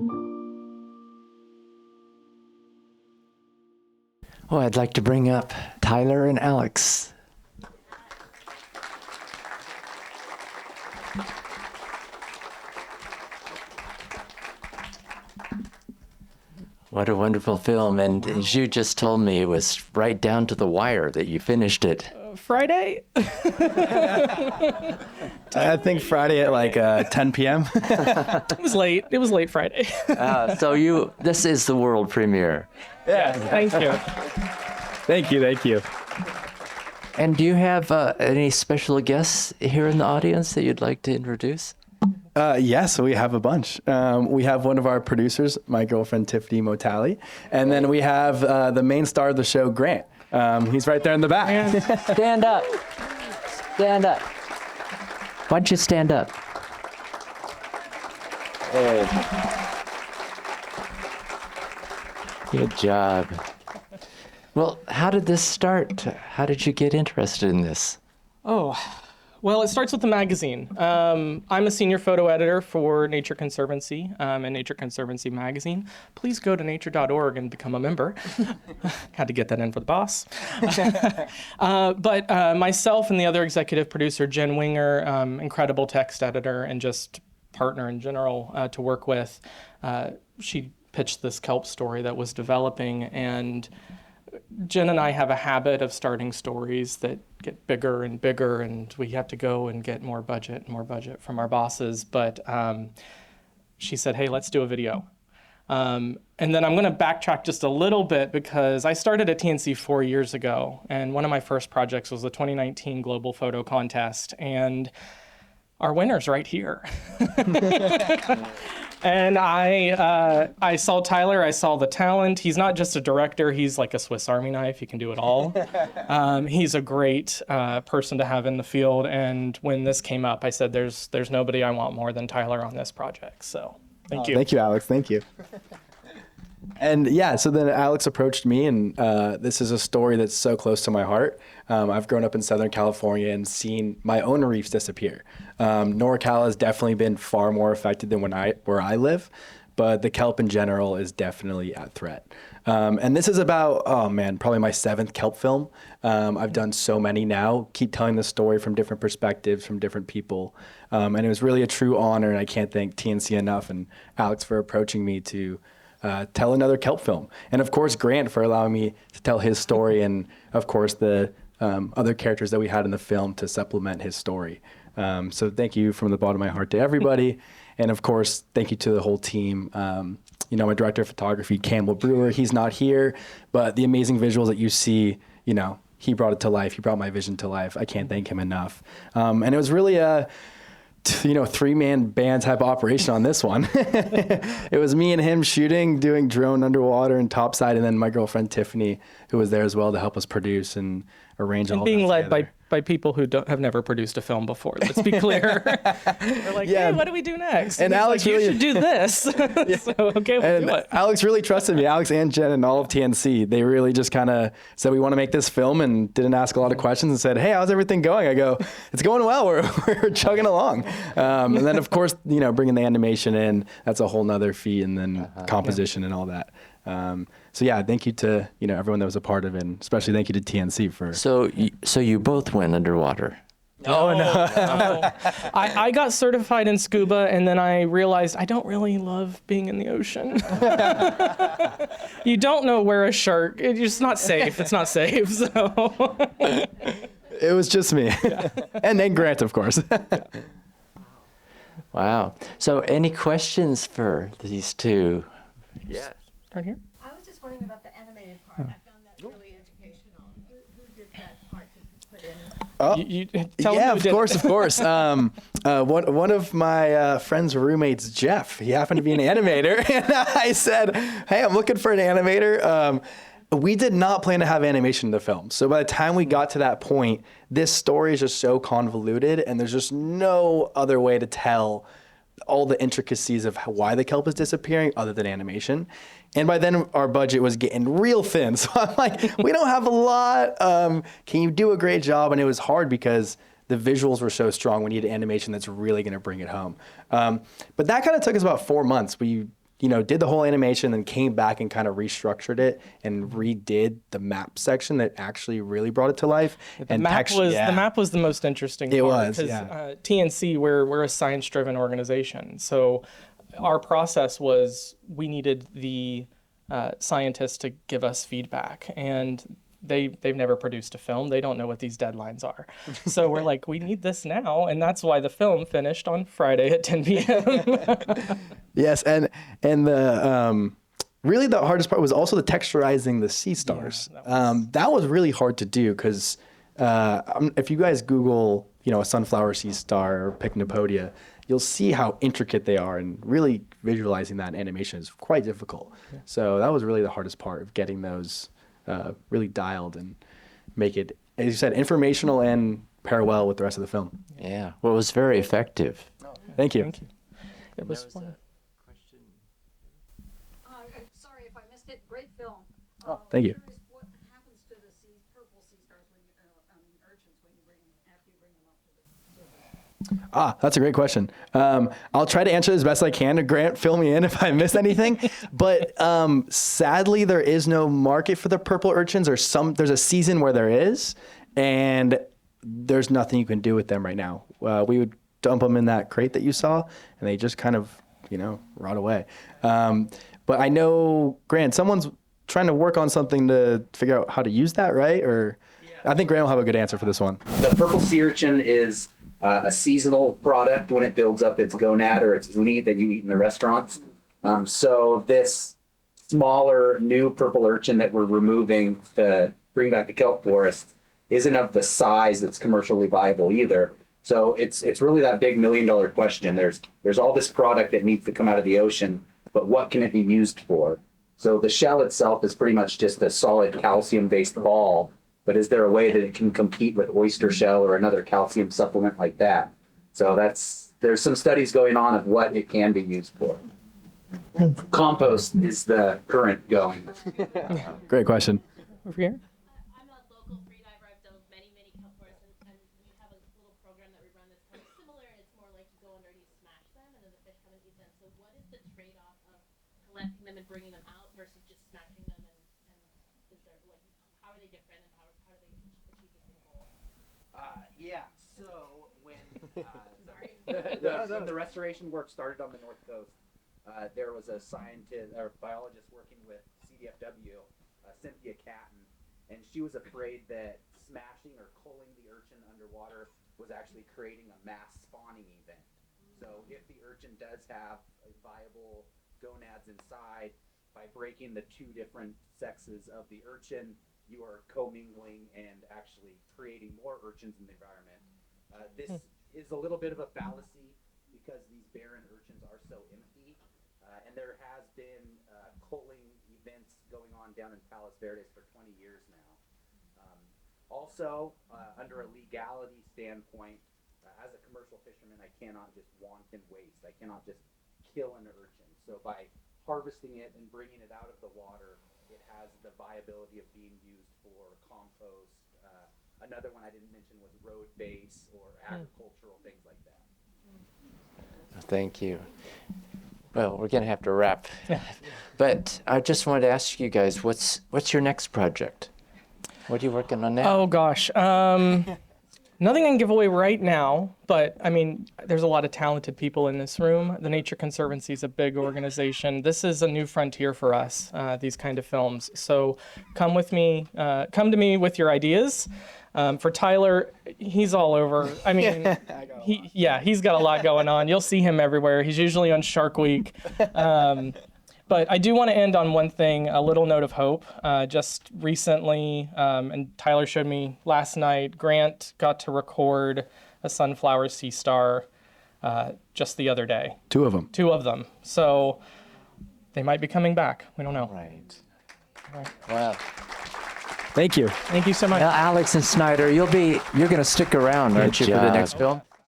Oh, I'd like to bring up Tyler and Alex. What a wonderful film. And as you just told me, it was right down to the wire that you finished it. Friday? I think Friday at like 10 p.m. It was late. It was late Friday. So this is the world premiere. Yeah, thank you. Thank you. And do you have any special guests here in the audience that you'd like to introduce? Yes, we have a bunch. We have one of our producers, my girlfriend, Tiffany Motali. And then we have the main star of the show, Grant. He's right there in the back. Stand up. Stand up. Why don't you stand up? Hey. Good job. Well, how did this start? How did you get interested in this? Oh, well, it starts with the magazine. I'm a senior photo editor for Nature Conservancy and Nature Conservancy magazine. Please go to nature.org and become a member. Had to get that in for the boss. But myself and the other executive producer, Jen Winger, incredible text editor and just partner in general to work with, she pitched this kelp story that was developing, and Jen and I have a habit of starting stories that get bigger and bigger, and we have to go and get more budget from our bosses. But she said, hey, let's do a video. And then I'm going to backtrack just a little bit because I started at TNC 4 years ago, and one of my first projects was the 2019 Global Photo Contest, and our winner's right here. And I saw Tyler, I saw the talent. He's not just a director, he's like a Swiss Army knife, he can do it all. He's a great person to have in the field, and when this came up, I said, there's nobody I want more than Tyler on this project, so thank you. Thank you, Alex, thank you. And yeah, so then Alex approached me, and this is a story that's so close to my heart. I've grown up in Southern California and seen my own reefs disappear. NorCal has definitely been far more affected than where I live, but the kelp in general is definitely at threat. And this is about, oh man, probably my 7th kelp film. I've done so many now, keep telling the story from different perspectives, from different people. And it was really a true honor, and I can't thank TNC enough and Alex for approaching me to tell another kelp film. And of course, Grant for allowing me to tell his story, and of course the other characters that we had in the film to supplement his story. So thank you from the bottom of my heart to everybody. And of course, thank you to the whole team. My director of photography, Campbell Brewer, he's not here, but the amazing visuals that you see, he brought it to life. He brought my vision to life. I can't thank him enough. And it was really a 3-man band type operation on this one. It was me and him shooting, doing drone underwater and topside, and then my girlfriend Tiffany, who was there as well to help us produce and arrange all and being led together. by people who have never produced a film before. Let's be clear. We're like, hey, what do we do next? And Alex like, really, you should do this. Yeah. So, okay, we'll do it. Alex really trusted me. Alex and Jen and all of TNC, they really just kind of said, we want to make this film, and didn't ask a lot of questions and said, hey, how's everything going? I go, it's going well. We're chugging along. And then of course, bringing the animation in, that's a whole nother feat, and then composition and all that. So yeah, thank you to everyone that was a part of it, and especially thank you to TNC for. So you both went underwater. Oh no! I got certified in scuba, and then I realized I don't really love being in the ocean. You don't know where a shark. It's just not safe. It's not safe. So. It was just me, and then Grant, of course. Wow. So any questions for these two? Yeah. Right here. I was just wondering about the animated part. I found that really educational. Who did that part to put in? Oh, You tell yeah, them of course. One of my friend's roommates, Jeff, he happened to be an animator, and I said, hey, I'm looking for an animator. We did not plan to have animation in the film. So by the time we got to that point, this story is just so convoluted, and there's just no other way to tell all the intricacies of why the kelp is disappearing other than animation. And by then our budget was getting real thin. So I'm like, we don't have a lot. Can you do a great job? And it was hard because the visuals were so strong. We needed animation that's really going to bring it home. But that kind of took us about 4 months. We did the whole animation, then came back and kind of restructured it and redid the map section that actually really brought it to life. The map was the most interesting part. It was, because yeah. TNC, we're a science-driven organization, so our process was we needed the scientists to give us feedback, and they've never produced a film. They don't know what these deadlines are. So we're like, we need this now, and that's why the film finished on Friday at 10 p.m. Yes, and the really the hardest part was also the texturizing the sea stars. That was really hard to do because if you guys Google, a sunflower sea star or Pycnopodia, you'll see how intricate they are, and really visualizing that in animation is quite difficult. Yeah. So that was really the hardest part of getting those really dialed and make it, as you said, informational and pair well with the rest of the film. Yeah, well, it was very effective. Thank you. Thank you. It was fun. Sorry if I missed it. Great film. Thank you. Curious, what happens to the purple sea stars when urchins after you bring them up to the surface? That's a great question. I'll try to answer as best I can. Grant, fill me in if I miss anything. But sadly, there is no market for the purple urchins. There's a season where there is, and there's nothing you can do with them right now. We would dump them in that crate that you saw, and they just kind of, rot away. But I know, Grant, someone's trying to work on something to figure out how to use that, right? Or I think Grant will have a good answer for this one. The purple sea urchin is a seasonal product when it builds up its gonad or its uni that you eat in the restaurants. So this smaller new purple urchin that we're removing to bring back the kelp forest isn't of the size that's commercially viable either. So it's really that big $1 million question. There's all this product that needs to come out of the ocean, but what can it be used for? So the shell itself is pretty much just a solid calcium-based ball, but is there a way that it can compete with oyster shell or another calcium supplement like that? So there's some studies going on of what it can be used for. Compost is the current going. Great question. Over here. I'm a local free diver. I've done many kelp forests, and we have a little program that we run that's kind of similar, and it's more like you go under and you smash them, and then the fish come and eat them. So what is the trade-off of collecting them and bringing them out versus just smashing them, and is there, how are they different, and how do they achieve the same goal? So when the restoration work started on the North Coast, there was a scientist or biologist working with CDFW, Cynthia Catton, and she was afraid that smashing or culling the urchin underwater was actually creating a mass spawning event. So if the urchin does have viable gonads inside, by breaking the two different sexes of the urchin, you are commingling and actually creating more urchins in the environment. This is a little bit of a fallacy because these barren urchins are so empty, and there has been culling events going on down in Palos Verdes for 20 years now. Also, under a legality standpoint, as a commercial fisherman, I cannot just wanton waste. I cannot just kill an urchin. So by harvesting it and bringing it out of the water, it has the viability of being used for compost. Another one I didn't mention was road base or agricultural things like that. Thank you. Well, we're going to have to wrap. But I just wanted to ask you guys, what's your next project? What are you working on now? Oh, gosh. Nothing I can give away right now, but I mean, there's a lot of talented people in this room. The Nature Conservancy is a big organization. This is a new frontier for us, these kind of films. So come to me with your ideas. For Tyler, he's all over. I mean, he's got a lot going on. You'll see him everywhere. He's usually on Shark Week. But I do want to end on one thing, a little note of hope. Just recently, and Tyler showed me last night, Grant got to record a sunflower sea star just the other day. Two of them. So they might be coming back. We don't know. Right. Wow. Thank you. Thank you so much. Now, Alex and Snyder, you're going to stick around, aren't you, for the next film?